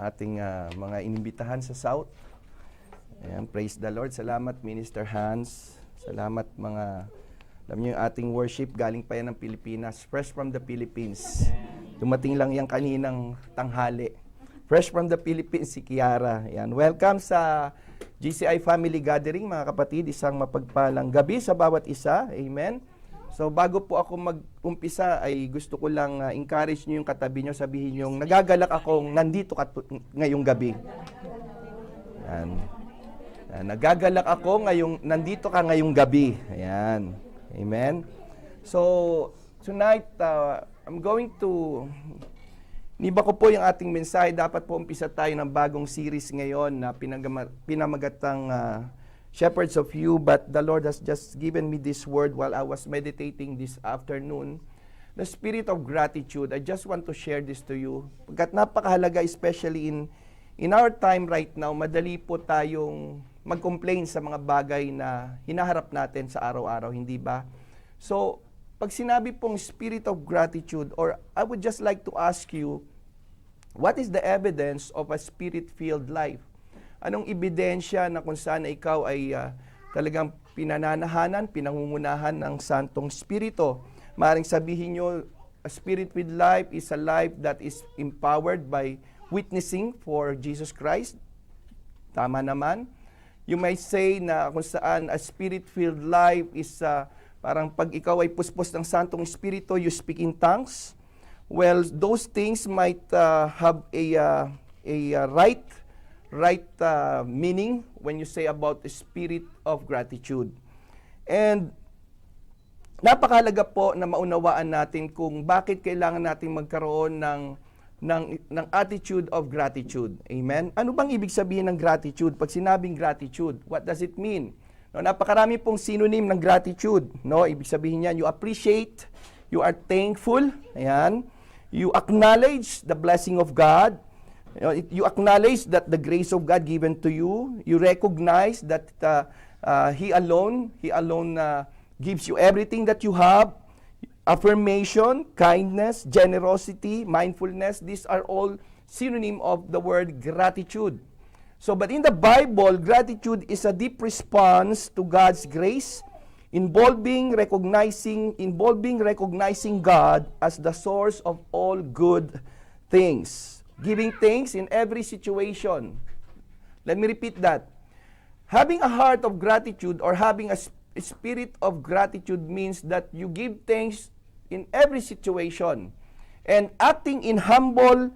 ating mga inimbitahan sa South. Ayan, praise the Lord. Salamat, Minister Hans. Salamat alam niyo yung ating worship, galing pa yan ng Pilipinas. Fresh from the Philippines. Dumating lang yan kaninang tanghali. Fresh from the Philippines, si Kiara. Ayan. Welcome sa GCI Family Gathering, mga kapatid. Isang mapagpalang gabi sa bawat isa. Amen. So bago po ako mag-umpisa ay gusto ko lang encourage niyo yung katabi niyo, sabihin niyo nagagalak akong nandito ka ngayong gabi. Ayan. Nagagalak ako nandito ka ngayong gabi. Ayan. Amen. So tonight I'm going to niba ko po yung ating mensahe. Dapat po umpisa tayo ng bagong series ngayon na pinamagatang Shepherds of You, but the Lord has just given me this word while I was meditating this afternoon. The spirit of gratitude. I just want to share this to you. Pagkat napakahalaga, especially in our time right now, madali po tayong mag-complain sa mga bagay na hinaharap natin sa araw-araw, hindi ba? So, pag sinabi pong spirit of gratitude, or I would just like to ask you, what is the evidence of a spirit-filled life? Anong ebidensya na kung saan ikaw ay talagang pinananahanan, pinangungunahan ng Santong Espiritu? Maaaring sabihin nyo, a spirit with life is a life that is empowered by witnessing for Jesus Christ. Tama naman. You might say na kung saan a spirit-filled life is parang pag ikaw ay puspos ng Santong Espiritu, you speak in tongues. Well, those things might have a right meaning when you say about the spirit of gratitude. And napakahalaga po na maunawaan natin kung bakit kailangan natin magkaroon ng attitude of gratitude. Amen? Ano bang ibig sabihin ng gratitude? Pag sinabing gratitude, what does it mean? No, napakarami pong synonym ng gratitude. No, ibig sabihin niyan, you appreciate, you are thankful, ayan. You acknowledge the blessing of God. You acknowledge that the grace of God given to you. You recognize that He alone gives you everything that you have. Affirmation, kindness, generosity, mindfulness, these are all synonym of the word gratitude. So, but in the Bible, gratitude is a deep response to God's grace, involving recognizing God as the source of all good things. Giving thanks in every situation. Let me repeat that. Having a heart of gratitude or having a spirit of gratitude means that you give thanks in every situation and acting in humble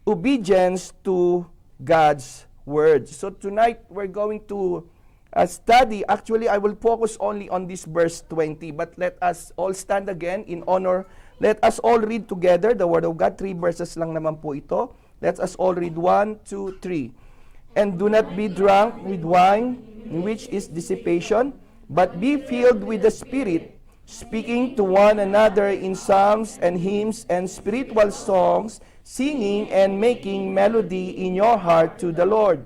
obedience to God's word. So tonight we're going to study. Actually, I will focus only on this verse 20, but let us all stand again in honor. Let us all read together the word of God. 3 verses lang naman po ito. Let us all read 1, 2, 3. And do not be drunk with wine, in which is dissipation, but be filled with the Spirit, speaking to one another in psalms and hymns and spiritual songs, singing and making melody in your heart to the Lord,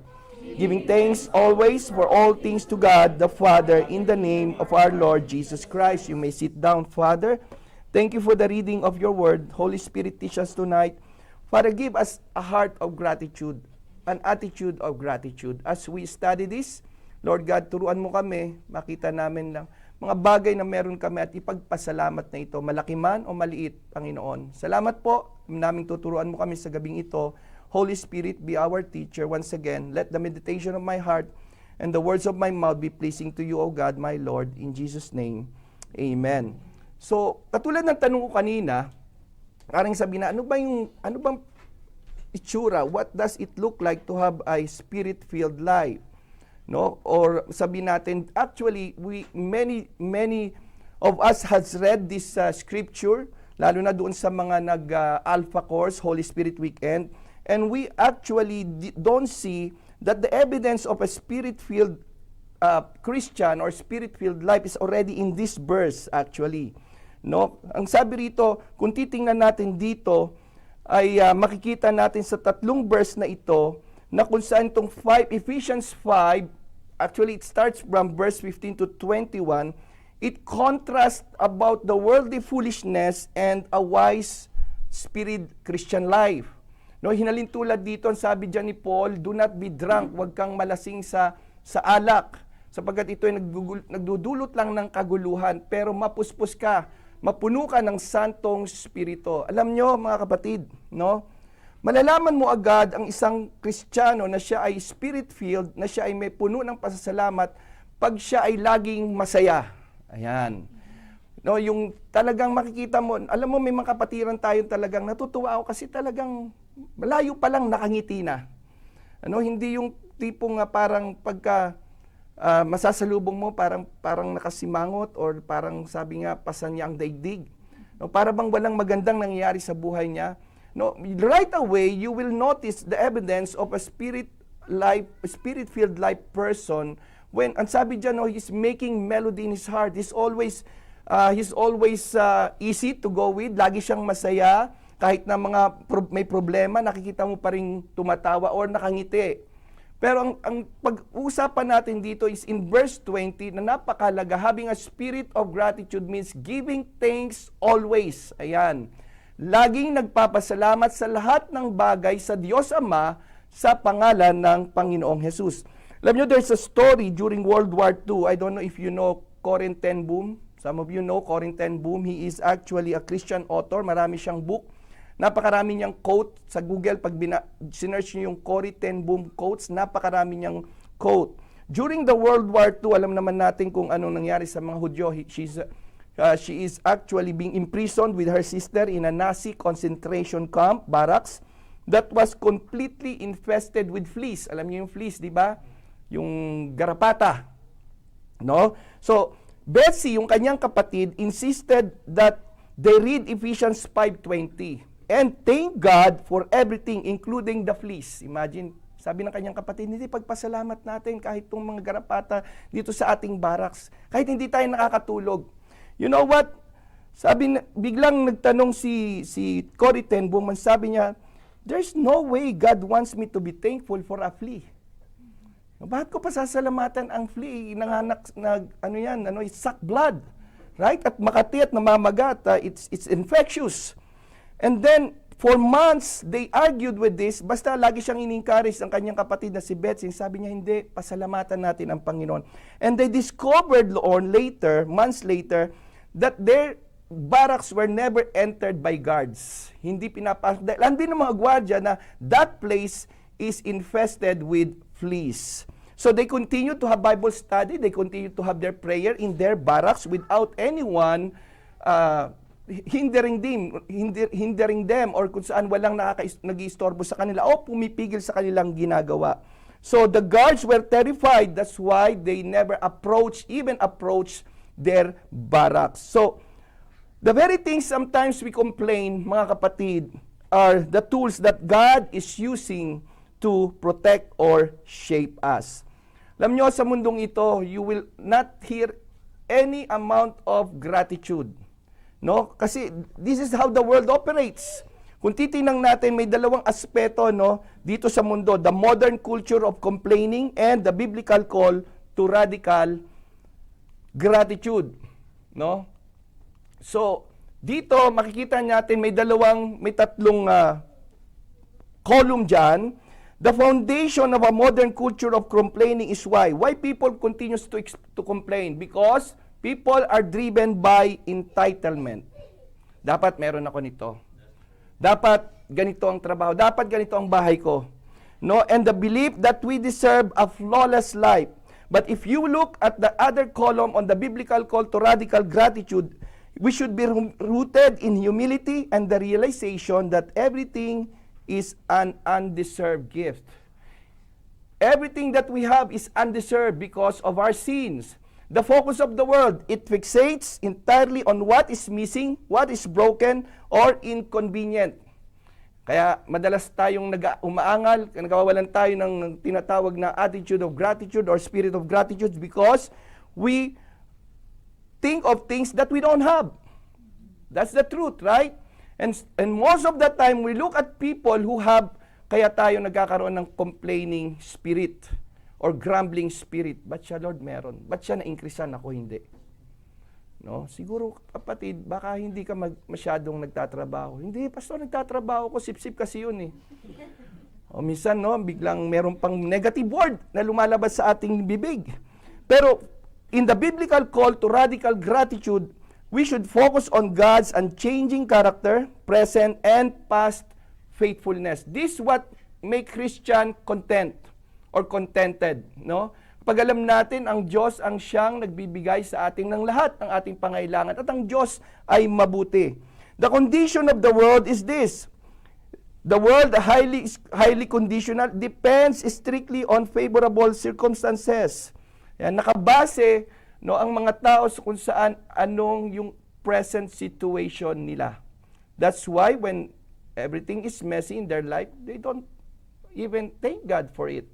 giving thanks always for all things to God the Father in the name of our Lord Jesus Christ. You may sit down, Father. Thank you for the reading of your word. Holy Spirit, teach us tonight. Father, give us a heart of gratitude, an attitude of gratitude. As we study this, Lord God, turuan mo kami, makita namin lang mga bagay na meron kami at ipagpasalamat na ito, malaki man o maliit, Panginoon. Salamat po, naming tuturuan mo kami sa gabing ito. Holy Spirit, be our teacher. Once again, let the meditation of my heart and the words of my mouth be pleasing to you, O God, my Lord. In Jesus' name, Amen. So, katulad ng tanong ko kanina, parang sabi na, ano bang itsura? What does it look like to have a spirit-filled life? No? Or sabi natin, actually, many of us has read this scripture, lalo na doon sa mga nag-alpha course, Holy Spirit Weekend, and we actually don't see that the evidence of a spirit-filled Christian or spirit-filled life is already in this verse actually. No? Ang sabi rito, kung titingnan natin dito, ay makikita natin sa tatlong verse na ito, na kung saan itong Ephesians 5, actually it starts from verse 15 to 21, it contrasts about the worldly foolishness and a wise spirit Christian life. No, hinalintulad dito, ang sabi diyan ni Paul, do not be drunk, huwag kang malasing sa alak, sapagkat ito ay nagdudulot lang ng kaguluhan, pero mapuspos ka, mapuno ka ng Santong Espiritu. Alam nyo, mga kapatid, no? Malalaman mo agad ang isang Kristiyano na siya ay spirit-filled, na siya ay may puno ng pasasalamat pag siya ay laging masaya. Ayan. No, yung talagang makikita mo, alam mo may mga kapatiran tayo talagang natutuwa ako kasi talagang malayo pa lang nakangiti na. Ano, hindi yung tipong parang pagka masasalubong mo parang nakasimangot or parang sabi nga pasan niya ang daigdig. No, para bang walang magandang nangyayari sa buhay niya. No, right away you will notice the evidence of a spirit-filled life person when ang sabi diyan, no, he's making melody in his heart. He's always easy to go with, lagi siyang masaya, kahit na may problema, nakikita mo pa rin tumatawa or nakangiti. Pero ang pag-uusapan natin dito is in verse 20 na napakalaga, having a spirit of gratitude means giving thanks always. Ayan. Laging nagpapasalamat sa lahat ng bagay sa Diyos Ama sa pangalan ng Panginoong Jesus. Alam nyo, there's a story during World War II. I don't know if you know Corrie ten Boom. Some of you know Corrie ten Boom. He is actually a Christian author. Marami siyang book. Napakarami niyang quote sa Google. Pag sinearch niyo yung Corrie ten Boom quotes, napakarami niyang quote. During the World War II, alam naman natin kung anong nangyari sa mga Hudyo. She is actually being imprisoned with her sister in a Nazi concentration camp, barracks, that was completely infested with fleas. Alam niyo yung fleas, di ba? Yung garapata. No? So, Betsy, yung kanyang kapatid, insisted that they read Ephesians 5:20 and thank God for everything, including the fleas. Imagine, sabi ng kanyang kapatid, hindi pagpasalamat natin kahit itong mga garapata dito sa ating barracks, kahit hindi tayo nakakatulog. You know what? Biglang nagtanong si Corrie ten Boom, sabi niya, there's no way God wants me to be thankful for a flea. Bakit ko pasasalamatan ang flea? It suck blood. Right? At makati at namamagat. It's infectious. And then, for months, they argued with this. Basta lagi siyang in-encourage ng kanyang kapatid na si Betsy. Sabi niya, hindi, pasalamatan natin ang Panginoon. And they discovered months later, that their barracks were never entered by guards. Hindi pinapasok. Dahil din ng mga gwardya na that place is infested with fleas. So they continue to have Bible study, they continue to have their prayer in their barracks without anyone hindering them or kung saan walang nag-iistorbo sa kanila o pumipigil sa kanilang ginagawa. So the guards were terrified. That's why they never even approach their barracks. So, the very things sometimes we complain, mga kapatid, are the tools that God is using to protect or shape us. Alam nyo, sa mundong ito, you will not hear any amount of gratitude. No? Kasi this is how the world operates. Kung titingnan natin, may dalawang aspeto, no, dito sa mundo, the modern culture of complaining and the biblical call to radical gratitude, no? So, dito makikita natin may tatlong column diyan. The foundation of a modern culture of complaining is why people continues to complain, because people are driven by entitlement. Dapat meron ako nito. Dapat ganito ang trabaho, dapat ganito ang bahay ko. No, and the belief that we deserve a flawless life. But if you look at the other column on the biblical call to radical gratitude, we should be rooted in humility and the realization that everything is an undeserved gift. Everything that we have is undeserved because of our sins. The focus of the world, it fixates entirely on what is missing, what is broken, or inconvenient. Kaya madalas tayong umaangal, nagawalan tayo ng tinatawag na attitude of gratitude or spirit of gratitude because we think of things that we don't have. That's the truth, right? And most of the time, we look at people who have, kaya tayo nagkakaroon ng complaining spirit or grumbling spirit. Ba't siya, Lord, meron? Ba't siya na-increasean, ako hindi? No? Siguro, kapatid, baka hindi ka masyadong nagtatrabaho. Hindi, pastor, nagtatrabaho ko, sip-sip kasi yun eh. O minsan, no, biglang meron pang negative word na lumalabas sa ating bibig. Pero, in the biblical call to radical gratitude, we should focus on God's unchanging character, present and past faithfulness. This is what make Christian content or contented, no? Pag alam natin ang Diyos ang siyang nagbibigay sa atin ng lahat ng ating pangailangan at ang Diyos ay mabuti. The condition of the world is this. The world highly conditional depends strictly on favorable circumstances. Yan, nakabase no ang mga tao sa kung saan anong yung present situation nila. That's why when everything is messy in their life, they don't even thank God for it.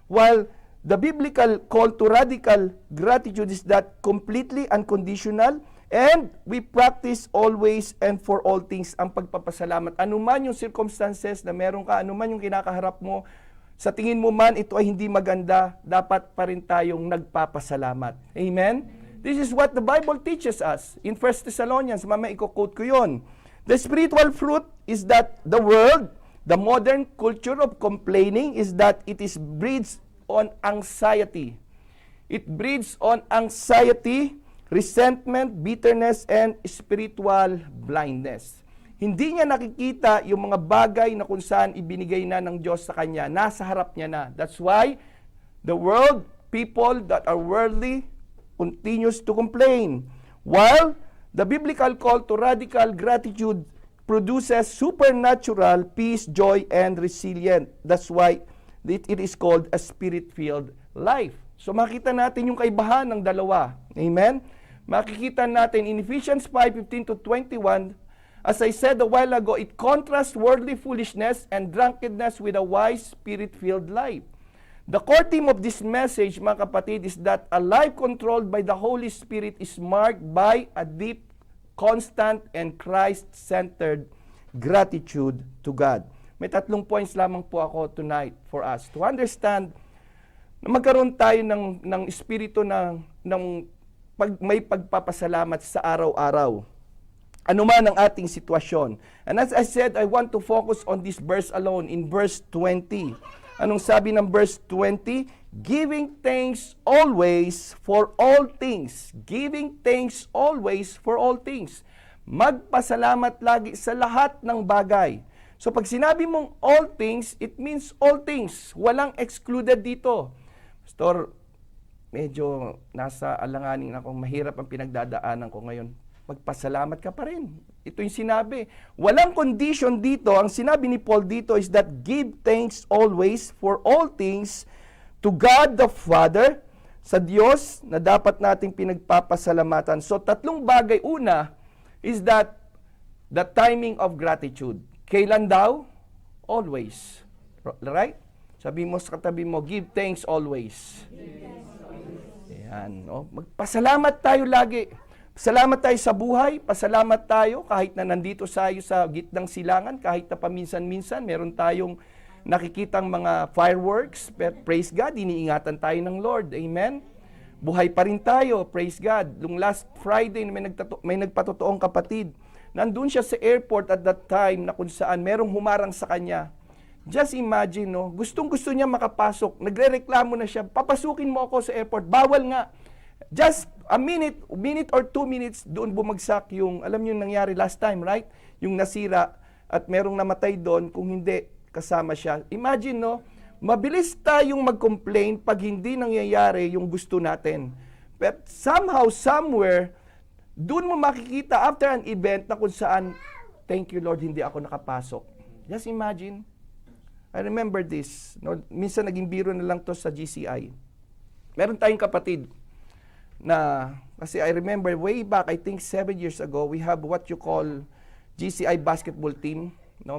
While the biblical call to radical gratitude is that completely unconditional, and we practice always and for all things ang pagpapasalamat. Anuman yung circumstances na meron ka, anuman yung kinakaharap mo, sa tingin mo man ito ay hindi maganda, dapat pa rin tayong nagpapasalamat. Amen? This is what the Bible teaches us. In 1 Thessalonians, mamaya i-quote ko yun. The spiritual fruit is that the world, the modern culture of complaining is that it is breeds on anxiety. It breeds on anxiety, resentment, bitterness, and spiritual blindness. Hindi niya nakikita yung mga bagay na kung saan ibinigay na ng Diyos sa kanya. Nasa harap niya na. That's why the world, people that are worldly, continues to complain. While the biblical call to radical gratitude produces supernatural peace, joy, and resilience. That's why it is called a spirit-filled life. So makita natin yung kaibahan ng dalawa. Amen? Makikita natin in Ephesians 5:15 to 21, as I said a while ago, it contrasts worldly foolishness and drunkenness with a wise, spirit-filled life. The core theme of this message, mga kapatid, is that a life controlled by the Holy Spirit is marked by a deep, constant, and Christ-centered gratitude to God. May 3 points lamang po ako tonight for us to understand na magkaroon tayo ng espiritu may pagpapasalamat sa araw-araw. Ano man ang ating sitwasyon. And as I said, I want to focus on this verse alone in verse 20. Anong sabi ng verse 20? Giving thanks always for all things. Giving thanks always for all things. Magpasalamat lagi sa lahat ng bagay. So pag sinabi mong all things, it means all things. Walang excluded dito. Pastor, medyo nasa alanganin ako, mahirap ang pinagdadaanan ko ngayon. Magpasalamat ka pa rin. Ito yung sinabi. Walang condition dito. Ang sinabi ni Paul dito is that give thanks always for all things to God the Father, sa Diyos na dapat nating pinagpapasalamatan. So 3 bagay. Una is that the timing of gratitude. Kailan daw? Always. Right? Sabi mo sa katabi mo, give thanks always. Ayan, no? Magpasalamat tayo lagi. Salamat tayo sa buhay, pasalamat tayo kahit na nandito tayo sa gitnang silangan, kahit na paminsan-minsan meron tayong nakikitang mga fireworks, praise God, iniingatan tayo ng Lord. Amen? Buhay pa rin tayo, praise God. Nung last Friday, may nagpatotoong kapatid. Nandun siya sa airport at that time na kung saan merong humarang sa kanya. Just imagine, no? Gustong-gusto niya makapasok. Nagrereklamo na siya, papasukin mo ako sa airport. Bawal nga. Just a minute or 2 minutes, doon bumagsak yung, alam niyo yung nangyari last time, right? Yung nasira at merong namatay doon, kung hindi, kasama siya. Imagine, no? Mabilis tayong mag-complain pag hindi nangyayari yung gusto natin. But somehow, somewhere, doon mo makikita after an event na kung saan, thank you Lord, hindi ako nakapasok. Just imagine. I remember this. No? Minsan naging biro na lang to sa GCI. Meron tayong kapatid na, kasi I remember way back, I think 7 years ago, we have what you call GCI basketball team. No,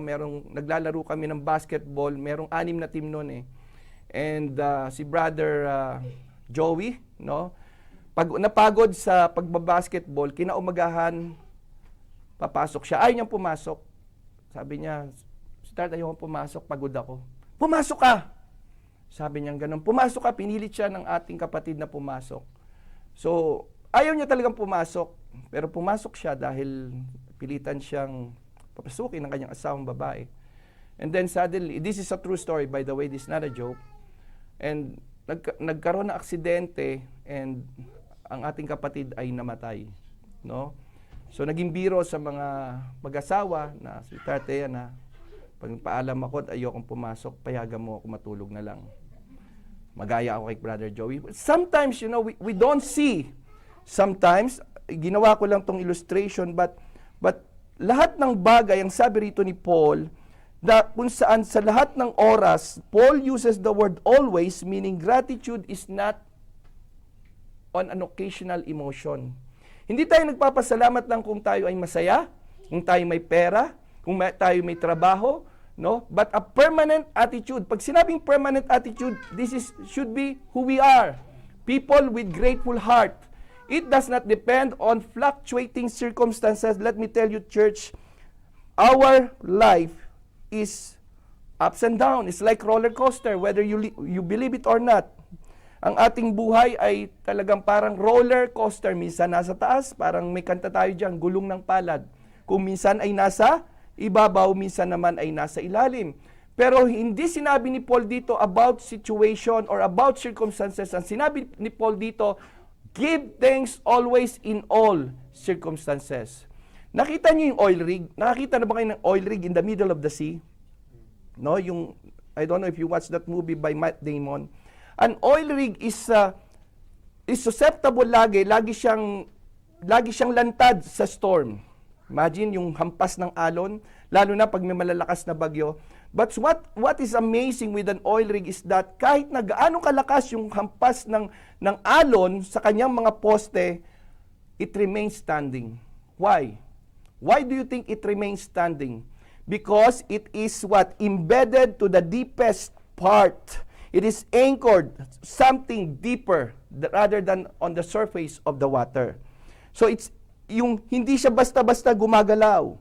naglalaro kami ng basketball, merong 6 na team noon eh. And si brother Joey, no, pag napagod sa pagbabasketball, kinaumagahan, papasok siya. Ayaw niyang pumasok. Sabi niya, start ayaw pumasok, pagod ako. Pumasok ka! Sabi niya ganun. Pumasok ka, pinilit siya ng ating kapatid na pumasok. So, ayaw niya talagang pumasok. Pero pumasok siya dahil pilitan siyang papasukin ng kanyang asawang babae. And then suddenly, this is a true story by the way, this is not a joke. And nagkaroon ng aksidente and ang ating kapatid ay namatay, no? So naging biro sa mga mag-asawa na si Tate na pag paalam ako at ayokong pumasok, payagan mo ako matulog na lang. Magaya ako kay Brother Joey. Sometimes, you know, we don't see. Sometimes, ginawa ko lang tong illustration, but lahat ng bagay, ang sabi rito ni Paul, na kung saan sa lahat ng oras, Paul uses the word always, meaning gratitude is not on an occasional emotion. Hindi tayo nagpapasalamat lang kung tayo ay masaya, kung tayo may pera, kung tayo may trabaho, no? But a permanent attitude. Pag sinabing permanent attitude, should be who we are. People with grateful heart. It does not depend on fluctuating circumstances. Let me tell you, church, our life is ups and down. It's like roller coaster, whether you believe it or not. Ang ating buhay ay talagang parang roller coaster. Minsan nasa taas, parang may kanta tayo dyan, gulong ng palad. Kung minsan ay nasa ibabaw, minsan naman ay nasa ilalim. Pero hindi sinabi ni Paul dito about situation or about circumstances. Ang sinabi ni Paul dito, give thanks always in all circumstances. Nakita niyo yung oil rig? Nakakita na ba kayo ng oil rig in the middle of the sea? No, yung, I don't know if you watched that movie by Matt Damon. An oil rig is susceptible lagi siyang lantad sa storm. Imagine yung hampas ng alon, lalo na pag may malalakas na bagyo. But what is amazing with an oil rig is that kahit na gaano kalakas yung hampas ng alon sa kanyang mga poste, it remains standing. Why? Why do you think it remains standing? Because it is embedded to the deepest part. It is anchored something deeper rather than on the surface of the water. So it's yung hindi siya basta-basta gumagalaw.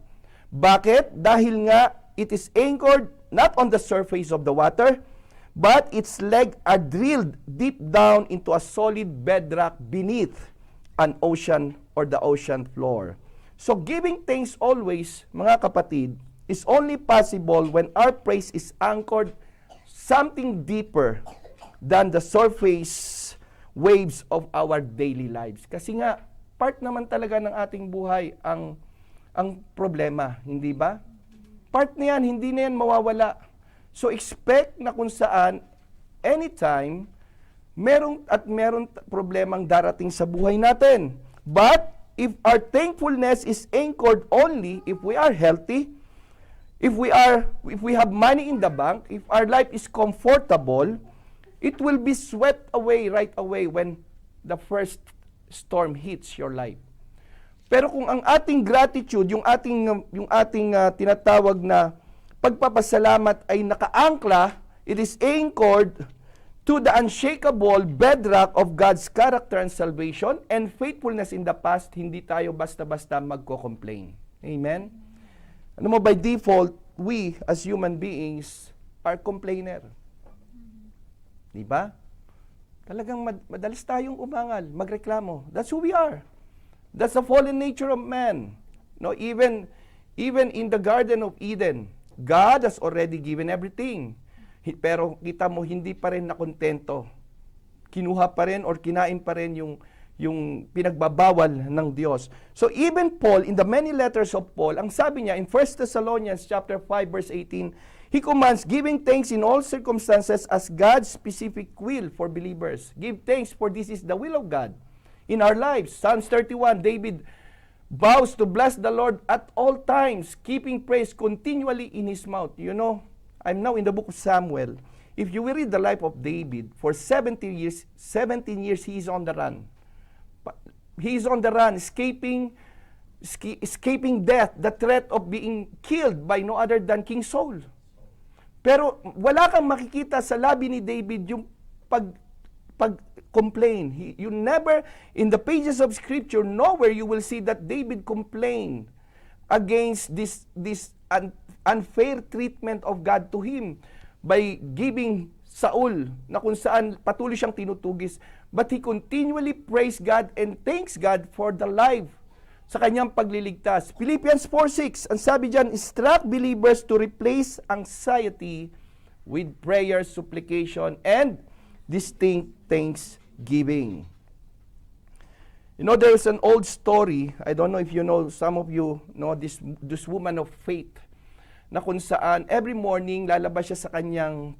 Bakit? Dahil nga it is anchored not on the surface of the water, but its legs are drilled deep down into a solid bedrock beneath an ocean or the ocean floor. So giving thanks always, mga kapatid, is only possible when our praise is anchored something deeper than the surface waves of our daily lives. Kasi nga, part naman talaga ng ating buhay ang problema, hindi ba? Part na yan, hindi na yan mawawala. So expect na kung saan, anytime, meron problemang darating sa buhay natin. But, if our thankfulness is anchored only if we are healthy, if we have money in the bank, if our life is comfortable, it will be swept away right away when the first storm hits your life. Pero kung ang ating gratitude, yung ating tinatawag na pagpapasalamat ay nakaangkla, it is anchored to the unshakable bedrock of God's character and salvation and faithfulness in the past, hindi tayo basta-basta magko-complain. Amen? Ano mo, by default, we as human beings are complainer. Di ba? Talagang madalas tayong umangal, magreklamo. That's who we are. That's the fallen nature of man. No, even in the Garden of Eden, God has already given everything. Pero kita mo, hindi pa rin nakontento. Kinuha pa rin or kinain pa rin yung pinagbabawal ng Diyos. So even Paul, in the many letters of Paul, ang sabi niya in 1 Thessalonians chapter 5 verse 18, he commands giving thanks in all circumstances as God's specific will for believers. Give thanks, for this is the will of God in our lives. Psalms 31, David vows to bless the Lord at all times, keeping praise continually in his mouth. You know, I'm now in the book of Samuel. If you will read the life of David, for 17 years he is on the run. He is on the run, escaping death, the threat of being killed by no other than King Saul. Pero wala kang makikita sa labi ni David yung pag-complain. You never, in the pages of Scripture, nowhere you will see that David complained against this unfair treatment of God to him by giving Saul, na kung saan patuloy siyang tinutugis. But he continually praised God and thanks God for the life sa kanyang pagliligtas. Philippians 4:6, ang sabi diyan, instruct believers to replace anxiety with prayer, supplication, and distinct thanksgiving. You know, there's an old story, I don't know if you know, some of you know this woman of faith, na kung saan every morning lalabas siya sa kanyang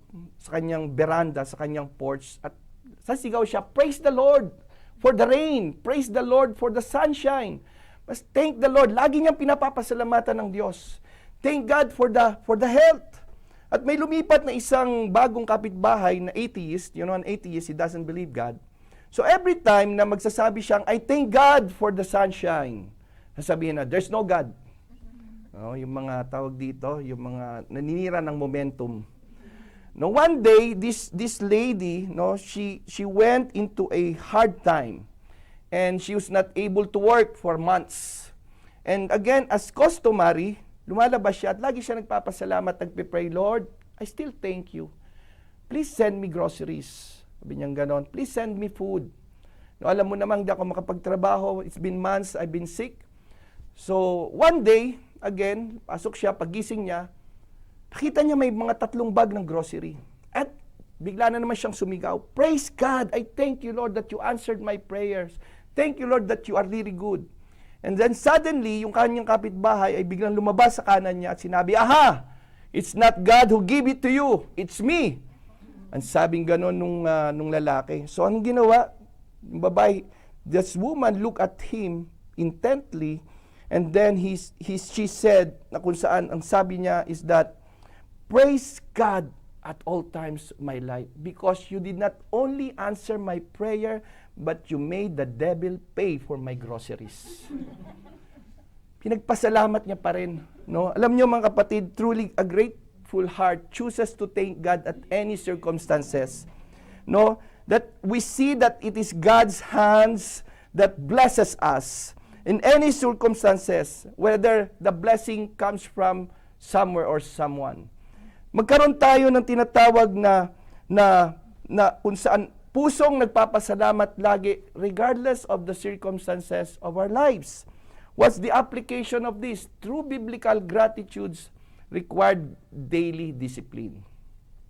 veranda, sa kanyang porch, at sasigaw siya, praise the Lord for the rain, praise the Lord for the sunshine. Mas thank the Lord, lagi niyang pinapapasalamatan ng Diyos. Thank God for the health. At may lumipat na isang bagong kapitbahay na atheist, you know, an atheist, he doesn't believe God. So every time na magsasabi siyang, I thank God for the sunshine, sasabihin na, there's no God. No, yung mga tawag dito, yung mga naninira ng momentum. No, one day, this lady, no, she went into a hard time. And she was not able to work for months. And again, as customary, lumalabas siya at lagi siya nagpapasalamat, nagpipray, Lord, I still thank you. Please send me groceries. Sabi niyang ganon. Please send me food. No, alam mo namang hindi ako makapagtrabaho. It's been months, I've been sick. So, one day, again, pasok siya, pagising niya, nakita niya may mga 3 bag ng grocery. At bigla na naman siyang sumigaw, praise God, I thank you, Lord, that you answered my prayers. Thank you, Lord, that you are really good. And then suddenly, yung kanyang kapitbahay ay biglang lumabas sa kanan niya at sinabi, aha, it's not God who gave it to you, it's me. Ang sabing ganon nung lalaki. So, anong ginawa? Yung babae, this woman looked at him intently, and then she said, na kung saan, ang sabi niya is that, praise God at all times of my life, because you did not only answer my prayer, but you made the devil pay for my groceries. Pinagpasalamat niya pa rin. No? Alam niyo mga kapatid, truly a grateful heart chooses to thank God at any circumstances. No? That we see that it is God's hands that blesses us in any circumstances, whether the blessing comes from somewhere or someone. Magkaroon tayo ng tinatawag na kung saan pusong nagpapasalamat lagi regardless of the circumstances of our lives. What's the application of this? True biblical gratitudes required daily discipline.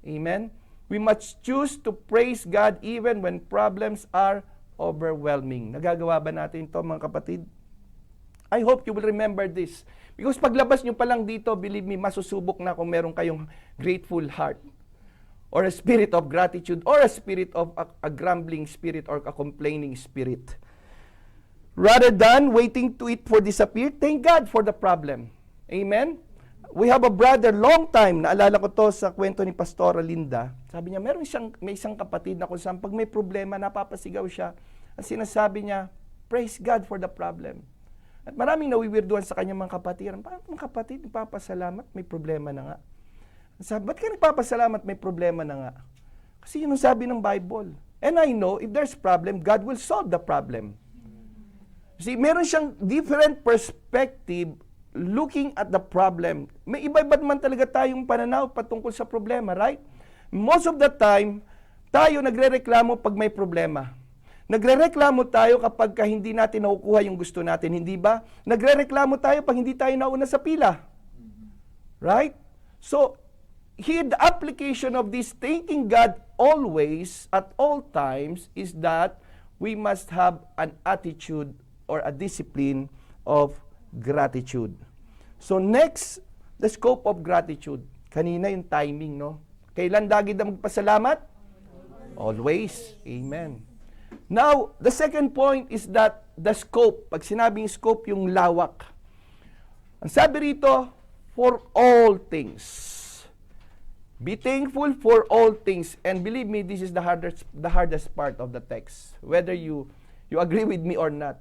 Amen? We must choose to praise God even when problems are overwhelming. Nagagawa ba natin ito mga kapatid? I hope you will remember this. Because paglabas nyo pa lang dito, believe me, masusubok na kung meron kayong grateful heart, or a spirit of gratitude, or a spirit of a grumbling spirit, or a complaining spirit. Rather than waiting to it for disappear, thank God for the problem. Amen? We have a brother, long time, naalala ko to sa kwento ni Pastora Linda. Sabi niya, may isang kapatid na kung saan pag may problema, napapasigaw siya. Ang sinasabi niya, praise God for the problem. At maraming nawiwirduhan sa kanyang mga kapatid. Paano mga kapatid, nagpapasalamat, may problema na nga. Sabi, ba't ka nagpapasalamat, may problema na nga? Kasi yun ang sabi ng Bible. And I know, if there's problem, God will solve the problem. See, meron siyang different perspective looking at the problem. May iba-iba man talaga tayong pananaw patungkol sa problema, right? Most of the time, tayo nagrereklamo pag may problema. Nagrereklamo tayo kapag hindi natin nakukuha yung gusto natin, hindi ba? Nagrereklamo tayo pag hindi tayo nauna sa pila. Right? So, here the application of this thanking God always, at all times, is that we must have an attitude or a discipline of gratitude. So next, the scope of gratitude. Kanina yung timing, no? Kailan lagi na magpasalamat? Always. Amen. Now, the second point is that the scope. Pag sinabing scope, yung lawak. Ang sabi rito, for all things. Be thankful for all things. And believe me, this is the hardest part of the text. Whether you agree with me or not.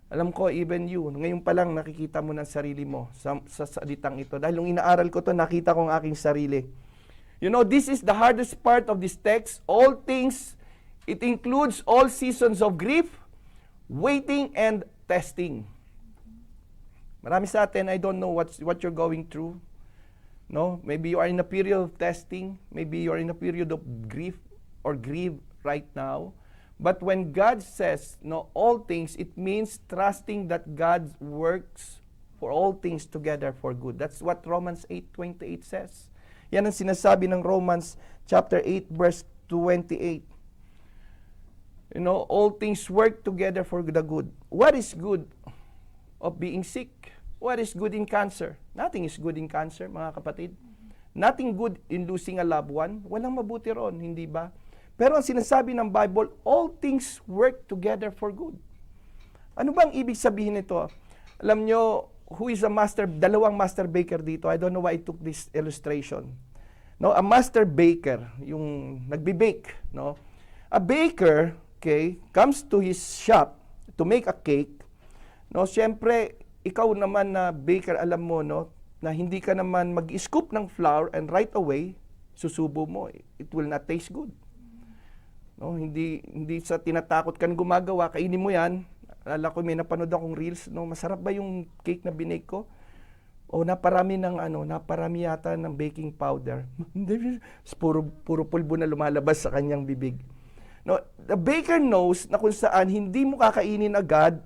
Alam ko, even you, ngayon pa lang nakikita mo ng sarili mo sa salitang ito. Dahil nung inaaral ko to, nakita ko ang aking sarili. You know, this is the hardest part of this text. All things, it includes all seasons of grief, waiting, and testing. Marami sa atin, I don't know what you're going through. No? Maybe you are in a period of testing. Maybe you are in a period of grief or grieve right now. But when God says, no, all things, it means trusting that God works for all things together for good. That's what Romans 8:28 says. Yan ang sinasabi ng Romans chapter 8 verse 28. You know, all things work together for the good. What is good of being sick? What is good in cancer? Nothing is good in cancer, mga kapatid. Nothing good in losing a loved one. Walang mabuti ron, hindi ba? Pero ang sinasabi ng Bible, all things work together for good. Ano bang ibig sabihin nito? Alam nyo, who is a master, dalawang master baker dito. I don't know why I took this illustration. No, a master baker, yung nagbi-bake, no? A baker, okay, comes to his shop to make a cake. No, siyempre, ikaw naman na baker, alam mo, no, na hindi ka naman mag-scoop ng flour and right away susubo mo. It will not taste good. No, hindi sa tinatakot kan gumagawa, kainin mo 'yan. Alala ko may napanood akong reels, no, masarap ba yung cake na binake ko? O naparami yata ng baking powder. puro pulbo na lumalabas sa kanyang bibig. No, the baker knows na kung saan hindi mo kakainin agad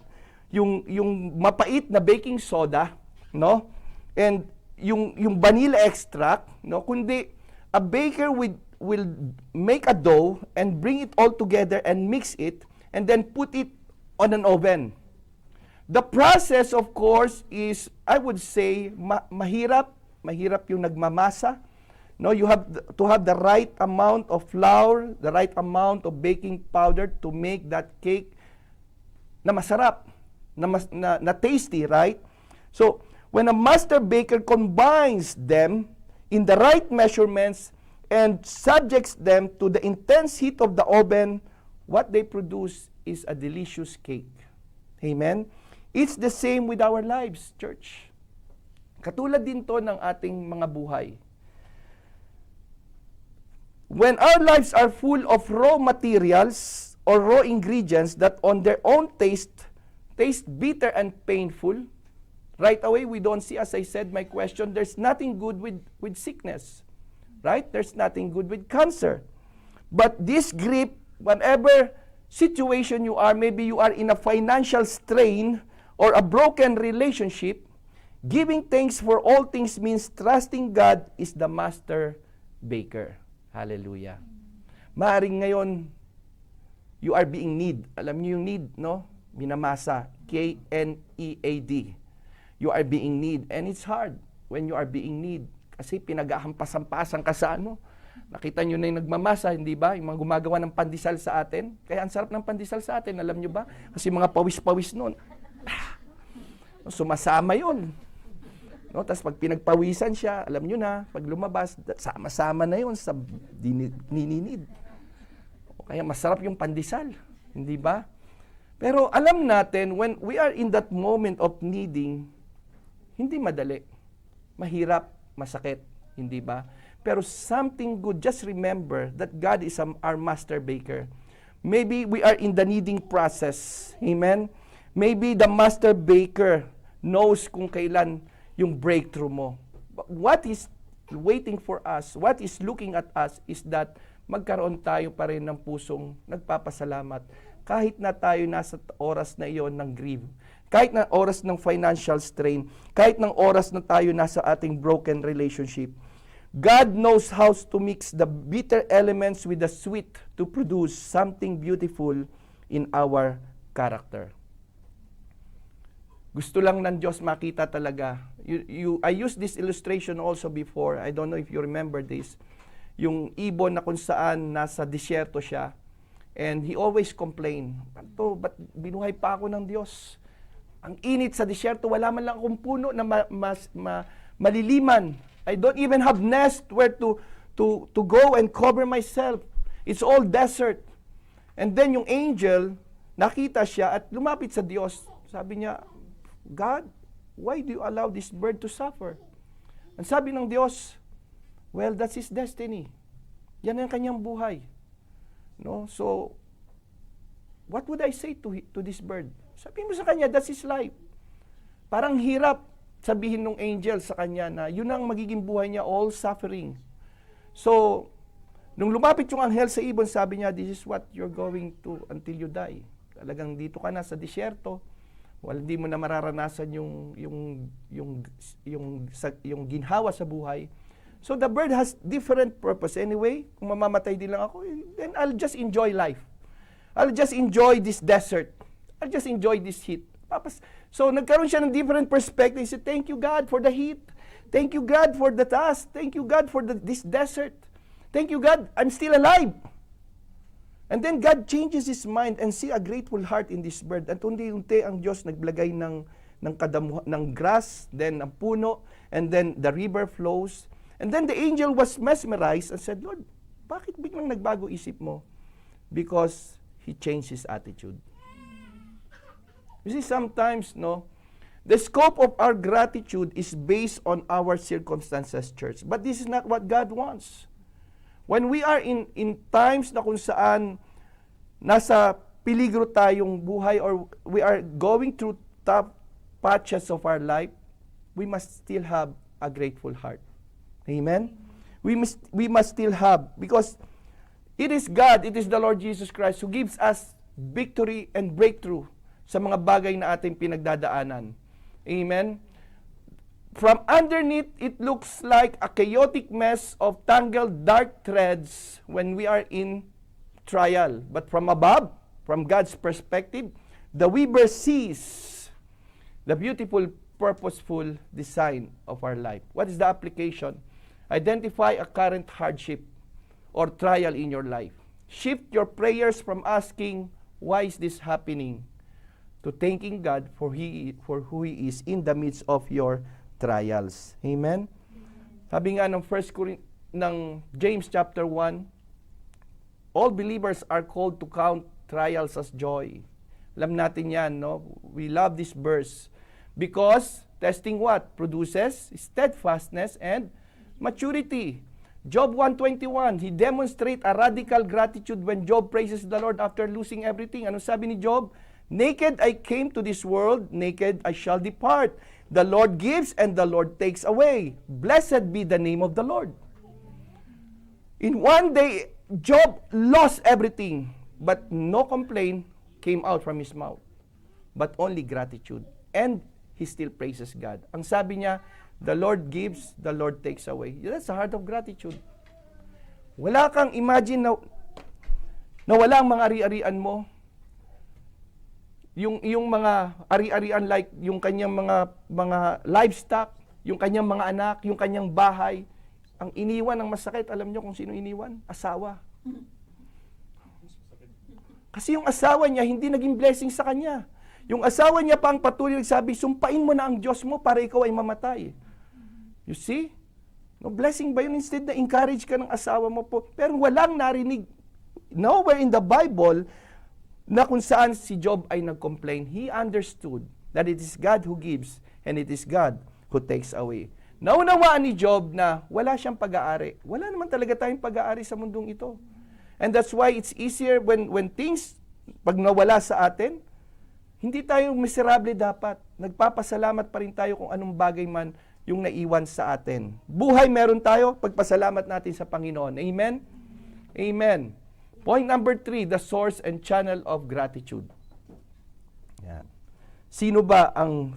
yung mapait na baking soda, no? And yung vanilla extract, no, kundi a baker will make a dough and bring it all together and mix it and then put it on an oven. The process, of course, is, I would say, mahirap yung nagmamasa. No, you have to have the right amount of flour, the right amount of baking powder to make that cake na masarap, na tasty, right? So, when a master baker combines them in the right measurements and subjects them to the intense heat of the oven, what they produce is a delicious cake. Amen? It's the same with our lives, church. Katulad din to ng ating mga buhay. When our lives are full of raw materials or raw ingredients that on their own taste bitter and painful, right away we don't see, as I said, my question, there's nothing good with sickness. Right? There's nothing good with cancer. But this grip, whatever situation you are, maybe you are in a financial strain or a broken relationship, giving thanks for all things means trusting God is the master baker. Hallelujah. Maaring ngayon, you are being need. Alam niyo yung need, no? Minamasa. K-N-E-A-D. You are being need. And it's hard when you are being need. Kasi pinag-ahampas-hampasan ka sa ano. Nakita nyo na yung nagmamasa, hindi ba? Yung mga gumagawa ng pandesal sa atin. Kaya ang sarap ng pandesal sa atin, alam nyo ba? Kasi mga pawis-pawis nun. Sumasama yun. No? Tapos pag pinagpawisan siya, alam nyo na, pag lumabas, sama-sama na yun sa nininid. Kaya masarap yung pandesal, hindi ba? Pero alam natin, when we are in that moment of needing, hindi madali. Mahirap, masakit, hindi ba? Pero something good, just remember that God is our master baker. Maybe we are in the kneading process. Amen? Maybe the master baker knows kung kailan yung breakthrough mo. But what is waiting for us, what is looking at us is that magkaroon tayo pa rin ng pusong nagpapasalamat kahit na tayo nasa oras na iyon ng grief. Kahit na oras ng financial strain, kahit ng oras na tayo nasa ating broken relationship, God knows how to mix the bitter elements with the sweet to produce something beautiful in our character. Gusto lang ng Diyos makita talaga. I used this illustration also before. I don't know if you remember this. Yung ibon na kung saan nasa disyerto siya. And he always complained, ba't binuhay pa ako ng Diyos? Ang init sa disyerto, wala man lang akong puno na maliliman. I don't even have nest where to go and cover myself. It's all desert. And then yung angel, nakita siya at lumapit sa Diyos. Sabi niya, God, why do you allow this bird to suffer? Ang sabi ng Diyos, well, that's his destiny. Yan ang kanyang buhay. No? So, what would I say to this bird? Sabi mo sa kanya, that's his life. Parang hirap sabihin ng angel sa kanya na yun ang magiging buhay niya, all suffering. So, Nung lumapit yung anghel sa ibon, sabi niya, this is what you're going to until you die. Talagang dito ka na sa disyerto. Hindi mo na mararanasan yung ginhawa sa buhay. So the bird has different purpose. Anyway, kung mamamatay din lang ako, then I'll just enjoy life. I'll just enjoy this desert. I'll just enjoy this heat. So nagkaroon siya ng different perspective. He said, thank you God for the heat. Thank you God for the task. Thank you God for this desert. Thank you God, I'm still alive. And then God changes his mind and see a grateful heart in this bird. At unti-unti ang Diyos naglagay ng grass, then ang puno, and then the river flows. And then the angel was mesmerized and said, Lord, bakit biglang nagbago isip mo? Because he changed his attitude. You see, sometimes, the scope of our gratitude is based on our circumstances, church. But this is not what God wants. When we are in times na kung saan nasa peligro tayong buhay or we are going through tough patches of our life, we must still have a grateful heart. Amen? We must still have, because it is God, it is the Lord Jesus Christ who gives us victory and breakthrough sa mga bagay na ating pinagdadaanan. Amen? From underneath, it looks like a chaotic mess of tangled dark threads when we are in trial. But from above, from God's perspective, the weaver sees the beautiful, purposeful design of our life. What is the application? Identify a current hardship or trial in your life. Shift your prayers from asking, why is this happening? To thanking God for who He is in the midst of your trials. Amen? Sabi nga ng James chapter 1, all believers are called to count trials as joy. Alam natin yan, no? We love this verse. Because, testing what? Produces steadfastness and maturity. Job 1:21, he demonstrates a radical gratitude when Job praises the Lord after losing everything. Ano sabi ni Job? Naked I came to this world, naked I shall depart. The Lord gives and the Lord takes away. Blessed be the name of the Lord. In one day, Job lost everything, but no complaint came out from his mouth, but only gratitude. And he still praises God. Ang sabi niya, the Lord gives, the Lord takes away. That's the heart of gratitude. Wala kang imagine na wala ang mga ari-arian mo. Yung mga ari-arian, like yung kanyang mga livestock, yung kanyang mga anak, yung kanyang bahay, ang iniwan ng masakit, alam niyo kung sino iniwan? Asawa. Kasi yung asawa niya hindi naging blessing sa kanya. Yung asawa niya pa ang patuloy nagsabi, sumpain mo na ang Diyos mo para ikaw ay mamatay. You see? No, blessing ba yun? Instead na encourage ka ng asawa mo po. Pero walang narinig, nowhere in the Bible, na kung saan si Job ay nag-complain. He understood that it is God who gives and it is God who takes away. Naunawaan ni Job na wala siyang pag-aari. Wala naman talaga tayong pag-aari sa mundong ito. And that's why it's easier when things, pag nawala sa atin, hindi tayo miserable dapat. Nagpapasalamat pa rin tayo kung anong bagay man yung naiwan sa atin. Buhay meron tayo, pagpasalamat natin sa Panginoon. Amen? Amen. Point number 3, the source and channel of gratitude. Yan. Sino ba ang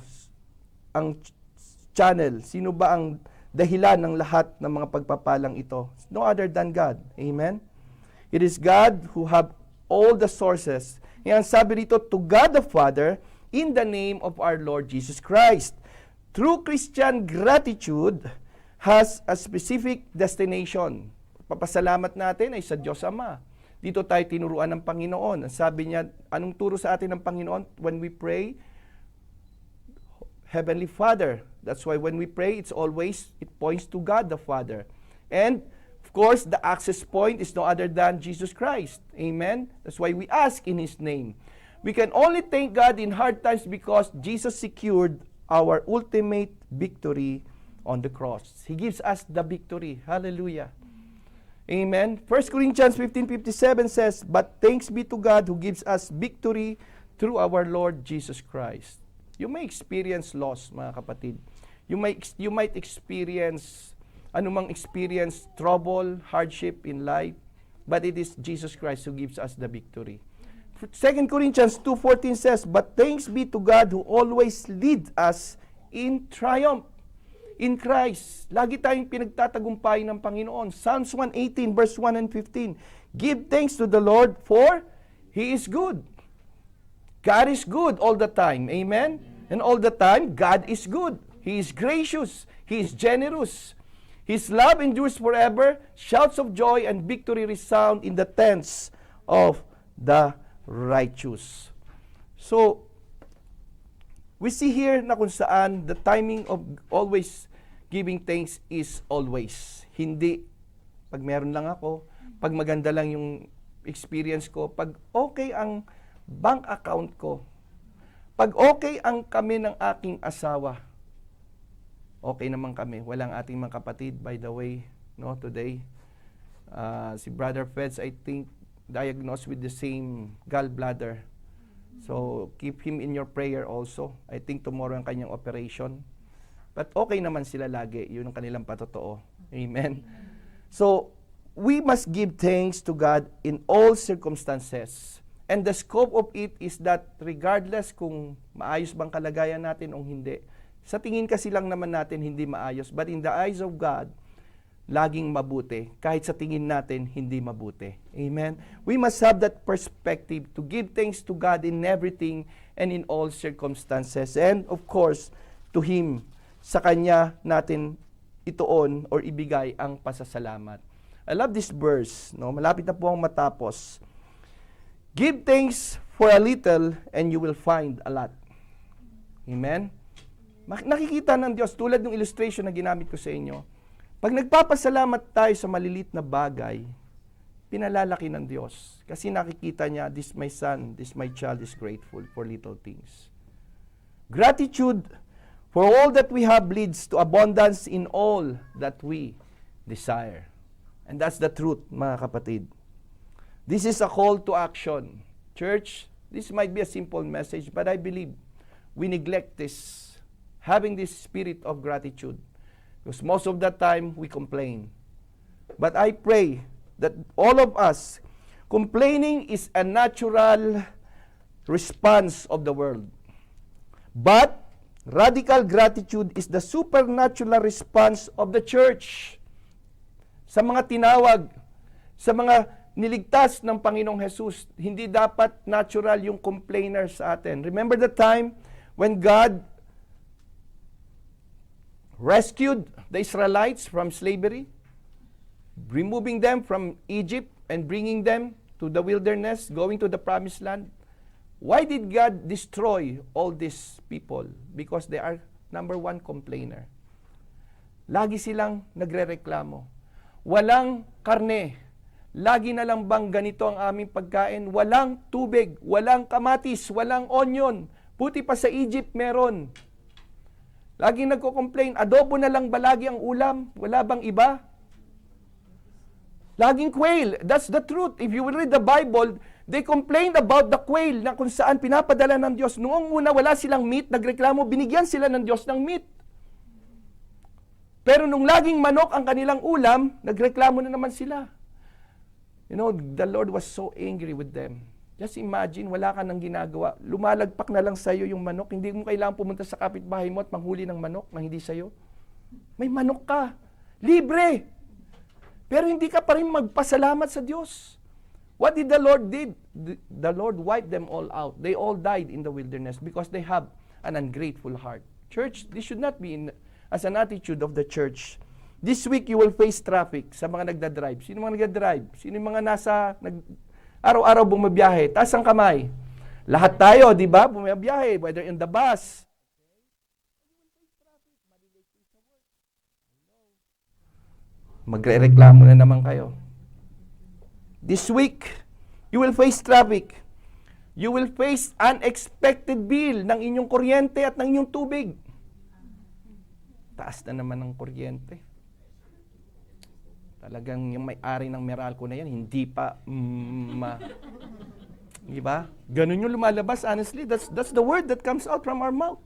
channel? Sino ba ang dahilan ng lahat ng mga pagpapalang ito? No other than God. Amen? It is God who have all the sources. Yan sabi dito, to God the Father, in the name of our Lord Jesus Christ. True Christian gratitude has a specific destination. Papasalamat natin ay sa Diyos Ama. Dito tayo tinuruan ng Panginoon. Sabi niya, anong turo sa atin ng Panginoon? When we pray, Heavenly Father. That's why when we pray, it points to God the Father. And, of course, the access point is no other than Jesus Christ. Amen? That's why we ask in His name. We can only thank God in hard times because Jesus secured our ultimate victory on the cross. He gives us the victory. Hallelujah. Amen. 1 Corinthians 15:57 says, but thanks be to God who gives us victory through our Lord Jesus Christ. You may experience loss, mga kapatid. You might experience, anumang experience, trouble, hardship in life. but it is Jesus Christ who gives us the victory. 2 Corinthians 2:14 says, "But thanks be to God who always leads us in triumph in Christ." Lagi tayong pinagtatagumpay ng Panginoon. Psalms 118 verse 1 and 15. "Give thanks to the Lord, for He is good." God is good all the time. Amen? And all the time, God is good. He is gracious. He is generous. His love endures forever. Shouts of joy and victory resound in the tents of the righteous. So, we see here na kung saan the timing of always giving thanks is always. Hindi, pag meron lang ako, pag maganda lang yung experience ko, pag okay ang bank account ko, pag okay ang kami ng aking asawa, okay naman kami. Walang ating mga kapatid, by the way, no, today. Si Brother Feds, I think, diagnosed with the same gallbladder. So, keep him in your prayer also. I think tomorrow ang kanyang operation. But okay naman sila lagi. Yun ang kanilang patotoo. Amen. So, we must give thanks to God in all circumstances. And the scope of it is that regardless kung maayos bang kalagayan natin o hindi, sa tingin kasi lang naman natin hindi maayos. But in the eyes of God, laging mabuti, kahit sa tingin natin hindi mabuti. Amen? We must have that perspective to give thanks to God in everything and in all circumstances. And of course, to Him, sa Kanya natin ituon or ibigay ang pasasalamat. I love this verse. No? Malapit na po ang matapos. Give thanks for a little and you will find a lot. Amen? Nakikita ng Diyos, tulad ng illustration na ginamit ko sa inyo, pag nagpapasalamat tayo sa malilit na bagay, pinalalaki ng Diyos. Kasi nakikita niya, this my son, this my child is grateful for little things. Gratitude for all that we have leads to abundance in all that we desire. And that's the truth, mga kapatid. This is a call to action. Church, this might be a simple message, but I believe we neglect this, having this spirit of gratitude. Because most of the time, we complain. But I pray that all of us, complaining is a natural response of the world. But radical gratitude is the supernatural response of the church. Sa mga tinawag, sa mga niligtas ng Panginoong Jesus, hindi dapat natural yung complainer sa atin. Remember the time when God rescued the Israelites from slavery, removing them from Egypt and bringing them to the wilderness, going to the promised land? Why did God destroy all these people? Because they are, number one, complainer. Lagi silang nagrereklamo. Walang karne. Lagi na lang bang ganito ang aming pagkain? Walang tubig, walang kamatis, walang onion. Buti pa sa Egypt meron. Laging nagko-complain, adobo na lang ba lagi ang ulam? Wala bang iba? Laging quail. That's the truth. If you will read the Bible, they complained about the quail na kung saan pinapadala ng Diyos. Noong una, wala silang meat, nagreklamo, binigyan sila ng Diyos ng meat. Pero nung laging manok ang kanilang ulam, nagreklamo na naman sila. You know, the Lord was so angry with them. Just imagine, wala ka nang ginagawa. Lumalagpak na lang sa'yo yung manok. Hindi mo kailangan pumunta sa kapitbahay mo at manghuli ng manok na hindi sa'yo. May manok ka. Libre. Pero hindi ka pa rin magpasalamat sa Diyos. What did the Lord did? The Lord wiped them all out. They all died in the wilderness because they have an ungrateful heart. Church, this should not be as an attitude of the church. This week, you will face traffic sa mga nagdadrive. Sino mga nagdadrive? Sino yung mga nasa araw-araw bumabiyahe? Taas ang kamay. Lahat tayo, di ba? Bumabiyahe, whether in the bus. Magre-reklamo na naman kayo. This week, you will face traffic. You will face unexpected bill ng inyong kuryente at ng inyong tubig. Taas na naman ng kuryente. Talagang yung may-ari ng Meralco na yan, hindi pa di ba? Ganun yung lumalabas, honestly. That's the word that comes out from our mouth.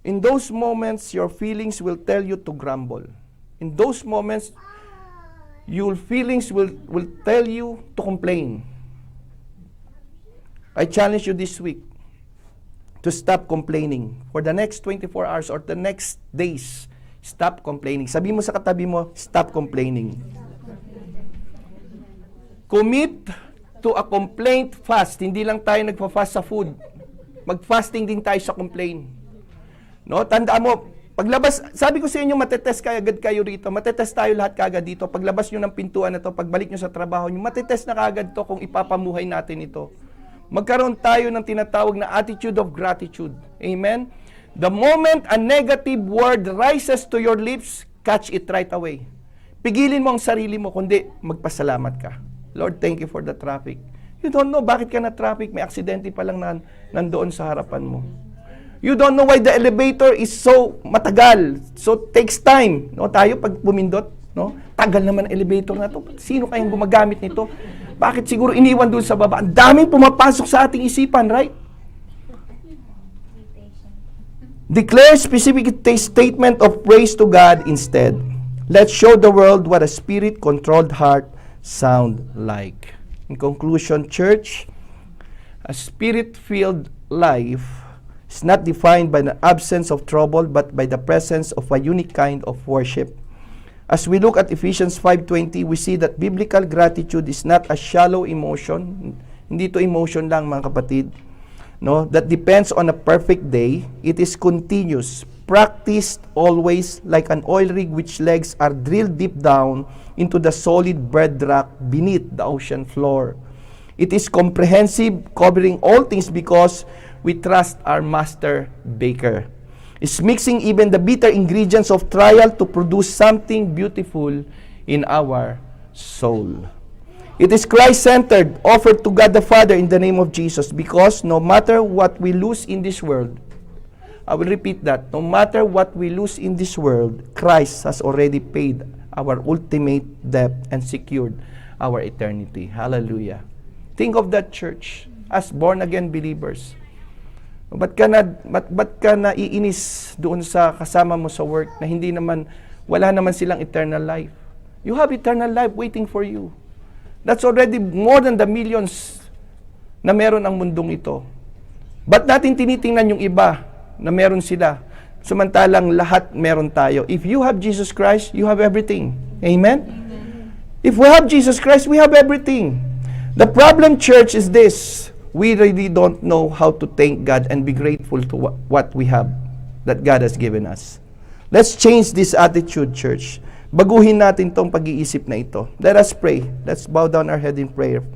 In those moments, your feelings will tell you to grumble. in those moments, your feelings will tell you to complain. I challenge you this week to stop complaining. For the next 24 hours or the next days, stop complaining. Sabi mo sa katabi mo, stop complaining. Commit to a complaint fast. Hindi lang tayo nagpa-fast sa food. Mag-fasting din tayo sa complaint. No, tandaan mo, paglabas, sabi ko sa inyo, matetest agad kayo rito. Matetest tayo lahat kagad dito. Paglabas nyo ng pintuan na to, pagbalik nyo sa trabaho nyo, matetest na kagad to kung ipapamuhay natin ito. Magkaroon tayo ng tinatawag na attitude of gratitude. Amen? The moment a negative word rises to your lips, catch it right away. Pigilin mo ang sarili mo, kundi magpasalamat ka. Lord, thank you for the traffic. You don't know bakit ka na-traffic, may aksidente pa lang nandoon sa harapan mo. You don't know why the elevator is so matagal, so takes time. No, tayo pag pumindot, no? Tagal naman ang elevator na to. Sino kayang gumagamit nito? Bakit siguro iniwan doon sa baba? Ang daming pumapasok sa ating isipan, right? Declare specific statement of praise to God instead. Let's show the world what a spirit-controlled heart sound like. In conclusion, church, a spirit-filled life is not defined by the absence of trouble, but by the presence of a unique kind of worship. As we look at Ephesians 5:20, we see that biblical gratitude is not a shallow emotion. Hindi to emotion lang, mga kapatid. No, that depends on a perfect day. It is continuous, practiced always like an oil rig which legs are drilled deep down into the solid bedrock beneath the ocean floor. It is comprehensive, covering all things because we trust our master baker. Is mixing even the bitter ingredients of trial to produce something beautiful in our soul. It is Christ-centered, offered to God the Father in the name of Jesus, because no matter what we lose in this world, I will repeat that, no matter what we lose in this world, Christ has already paid our ultimate debt and secured our eternity. Hallelujah. Think of that, church, as born-again believers. Ba't ka naiinis doon sa kasama mo sa work na wala naman silang eternal life? You have eternal life waiting for you. That's already more than the millions na meron ang mundong ito. Ba't natin tinitingnan yung iba na meron sila, samantalang lahat meron tayo? If you have Jesus Christ, you have everything. Amen? If we have Jesus Christ, we have everything. The problem, church, is this. We really don't know how to thank God and be grateful to what we have that God has given us. Let's change this attitude, church. Baguhin natin tong pag-iisip na ito. Let us pray. Let's bow down our head in prayer.